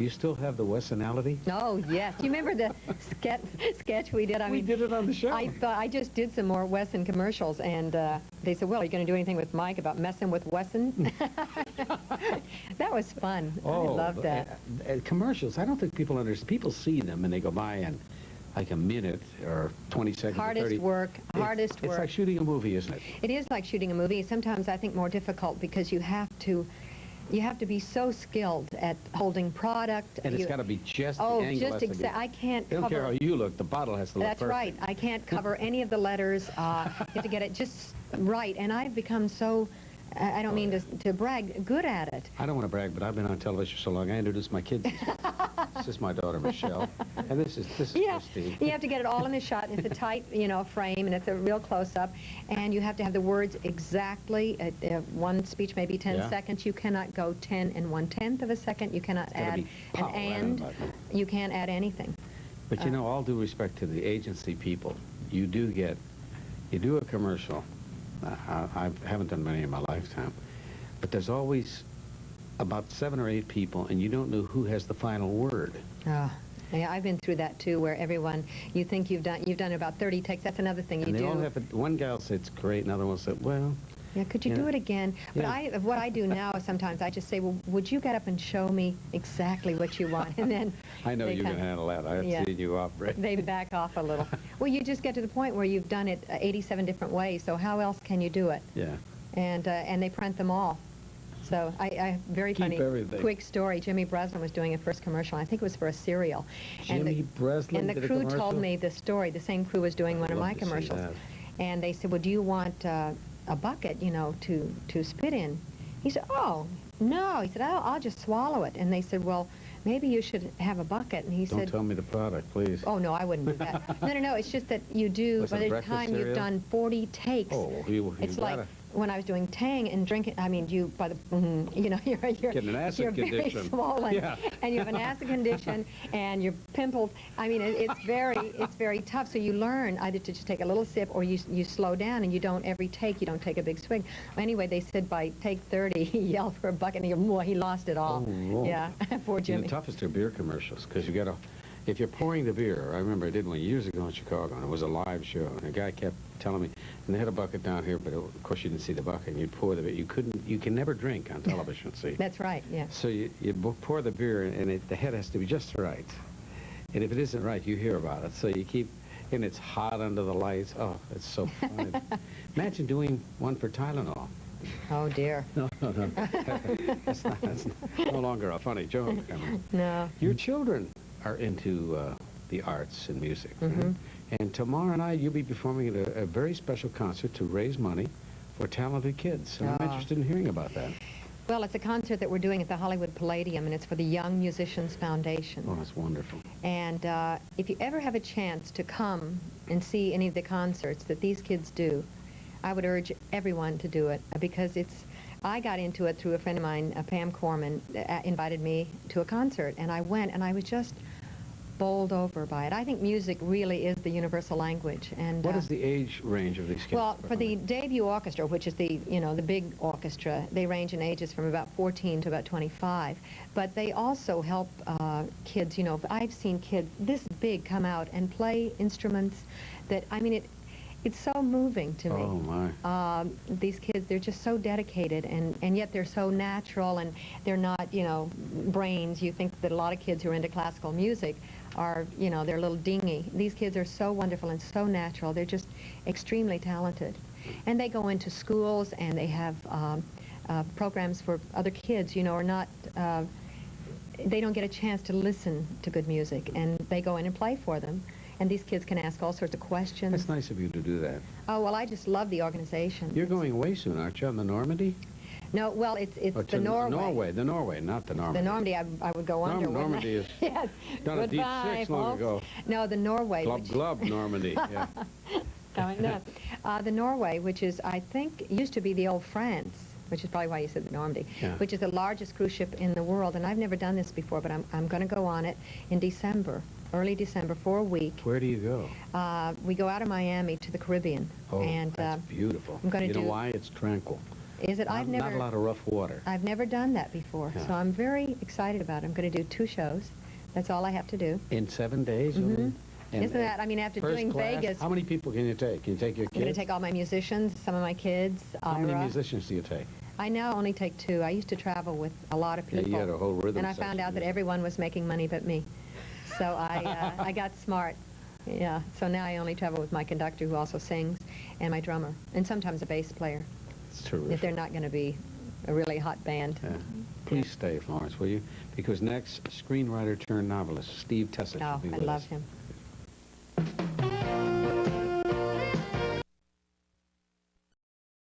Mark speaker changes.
Speaker 1: Do you still have the Wessonality?
Speaker 2: Oh, yes. You remember the sketch we did?
Speaker 1: We did it on the show.
Speaker 2: I just did some more Wesson commercials, and they said, well, are you going to do anything with Mike about messing with Wesson? That was fun.
Speaker 1: Oh,
Speaker 2: I loved that.
Speaker 1: Commercials, I don't think people understand. People see them, and they go by in like a minute or 20 seconds or 30.
Speaker 2: Hardest work.
Speaker 1: It's like shooting a movie, isn't it?
Speaker 2: It is like shooting a movie. Sometimes I think more difficult because you have to be so skilled at holding product.
Speaker 1: And it's got to be just the angle.
Speaker 2: Oh, just exactly. I can't
Speaker 1: They don't care how you look. The bottle has to look
Speaker 2: That's
Speaker 1: perfect.
Speaker 2: right. I can't cover any of the letters. You have to get it just right. And I've become so, I don't mean to brag, good at it.
Speaker 1: I don't want to brag, but I've been on television so long. I introduced my kids. This is my daughter, Michelle. And this is Christine.
Speaker 2: You have to get it all in the shot. It's a tight, frame, and it's a real close-up. And you have to have the words exactly. One speech, maybe 10 seconds. You cannot go 10 and 1/10 of a second. You cannot add an and. You can't add anything.
Speaker 1: But all due respect to the agency people, you do a commercial. I haven't done many in my lifetime, but there's always about 7 or 8 people, and you don't know who has the final word.
Speaker 2: Yeah, I've been through that too, where everyone, you think you've done about 30 takes. That's another thing
Speaker 1: and
Speaker 2: you
Speaker 1: they
Speaker 2: do.
Speaker 1: All have one gal said it's great, another one said, well.
Speaker 2: Yeah, could you do it again? But what I do now is sometimes I just say, well, would you get up and show me exactly what you want? And then
Speaker 1: I know you can handle that. I've seen you operate.
Speaker 2: They back off a little. Well, you just get to the point where you've done it 87 different ways, so how else can you do it?
Speaker 1: Yeah.
Speaker 2: And they print them all. So very funny, quick story. Jimmy Breslin was doing a first commercial. I think it was for a cereal.
Speaker 1: Jimmy Breslin
Speaker 2: did a commercial? And the crew told me the story. The same crew was doing one of my commercials. And they said, well, do you want a bucket, to spit in? He said, oh, no. He said, I'll just swallow it. And they said, well, maybe you should have a bucket. And he said...
Speaker 1: Don't tell me the product, please.
Speaker 2: Oh, no, I wouldn't do that. No, it's just that you do, by the time you've done 40 takes, it's like... When I was doing Tang and drinking, I mean, you're
Speaker 1: getting an acid
Speaker 2: very
Speaker 1: condition.
Speaker 2: Swollen, and you have an acid condition, and you're pimpled. I mean, it's very tough. So you learn either to just take a little sip, or you slow down, and you don't every take. You don't take a big swig. Anyway, they said by take 30, he yelled for a bucket, and he lost it all.
Speaker 1: Oh,
Speaker 2: yeah, poor Jimmy.
Speaker 1: The toughest are beer commercials, because you got to. If you're pouring the beer, I remember I did one years ago in Chicago, and it was a live show, and a guy kept telling me, and they had a bucket down here, but of course you didn't see the bucket, and you'd pour the beer. You can never drink on television, see?
Speaker 2: That's right, yeah.
Speaker 1: So you pour the beer, and the head has to be just right. And if it isn't right, you hear about it. So you keep, and it's hot under the lights. Oh, it's so funny. Imagine doing one for Tylenol.
Speaker 2: Oh, dear.
Speaker 1: No. That's no longer a funny joke. I mean,
Speaker 2: no.
Speaker 1: Your children are into the arts and music. Right? And tomorrow night you'll be performing at a very special concert to raise money for talented kids. And I'm interested in hearing about that.
Speaker 2: Well, it's a concert that we're doing at the Hollywood Palladium, and it's for the Young Musicians Foundation.
Speaker 1: Oh, that's wonderful.
Speaker 2: And if you ever have a chance to come and see any of the concerts that these kids do, I would urge everyone to do it, because I got into it through a friend of mine, Pam Corman, invited me to a concert, and I went, and I was just bowled over by it. I think music really is the universal language. And
Speaker 1: what is the age range of these kids?
Speaker 2: Well, for the debut orchestra, which is the big orchestra, they range in ages from about 14 to about 25. But they also help kids. I've seen kids this big come out and play instruments that, I mean, it's so moving to me.
Speaker 1: Oh, my.
Speaker 2: These kids, they're just so dedicated, and yet they're so natural, and they're not, brains. You think that a lot of kids who are into classical music are, they're a little dingy. These kids are so wonderful and so natural. They're just extremely talented. And they go into schools, and they have programs for other kids, are not... they don't get a chance to listen to good music, and they go in and play for them. And these kids can ask all sorts of questions.
Speaker 1: That's nice of you to do that.
Speaker 2: Oh, well, I just love the organization.
Speaker 1: You're going away soon, aren't you, on the Normandy?
Speaker 2: No, well, it's the Norway.
Speaker 1: The Norway, not the Normandy.
Speaker 2: The Normandy, I would go under.
Speaker 1: Normandy is
Speaker 2: yes.
Speaker 1: done a deep six long ago.
Speaker 2: No, the Norway.
Speaker 1: Glub Normandy, yeah.
Speaker 2: No, the Norway, which is, I think, used to be the old France, which is probably why you said the Normandy, which is the largest cruise ship in the world. And I've never done this before, but I'm going to go on it in December. Early December, for a week.
Speaker 1: Where do you go?
Speaker 2: We go out of Miami to the Caribbean.
Speaker 1: Oh,
Speaker 2: and
Speaker 1: that's beautiful.
Speaker 2: I'm going to
Speaker 1: You know why? It's tranquil.
Speaker 2: Is it?
Speaker 1: Not a lot of rough water.
Speaker 2: I've never done that before,
Speaker 1: Yeah.
Speaker 2: so I'm very excited about it. I'm going to do 2 shows. That's all I have to do.
Speaker 1: In 7 days?
Speaker 2: Mhm.
Speaker 1: Only? And,
Speaker 2: Isn't that, I mean, after
Speaker 1: first
Speaker 2: doing
Speaker 1: class,
Speaker 2: Vegas,
Speaker 1: how many people can you take? Can you take your
Speaker 2: I'm going
Speaker 1: kids?
Speaker 2: to take all my musicians, some of my kids,
Speaker 1: How many
Speaker 2: Ira.
Speaker 1: musicians do you take?
Speaker 2: I now only take 2. I used to travel with a lot of
Speaker 1: Yeah,
Speaker 2: people.
Speaker 1: you had a whole rhythm
Speaker 2: And I found
Speaker 1: section,
Speaker 2: out that
Speaker 1: yeah.
Speaker 2: everyone was making money but me. So I got smart. Yeah, so now I only travel with my conductor, who also sings, and my drummer, and sometimes a bass player,
Speaker 1: It's terrific.
Speaker 2: if they're not going to be a really hot band.
Speaker 1: Yeah. Please stay, Florence, will you? Because next, screenwriter turned novelist Steve Tessich will
Speaker 2: Oh,
Speaker 1: be
Speaker 2: I
Speaker 1: with
Speaker 2: love
Speaker 1: us.
Speaker 2: him.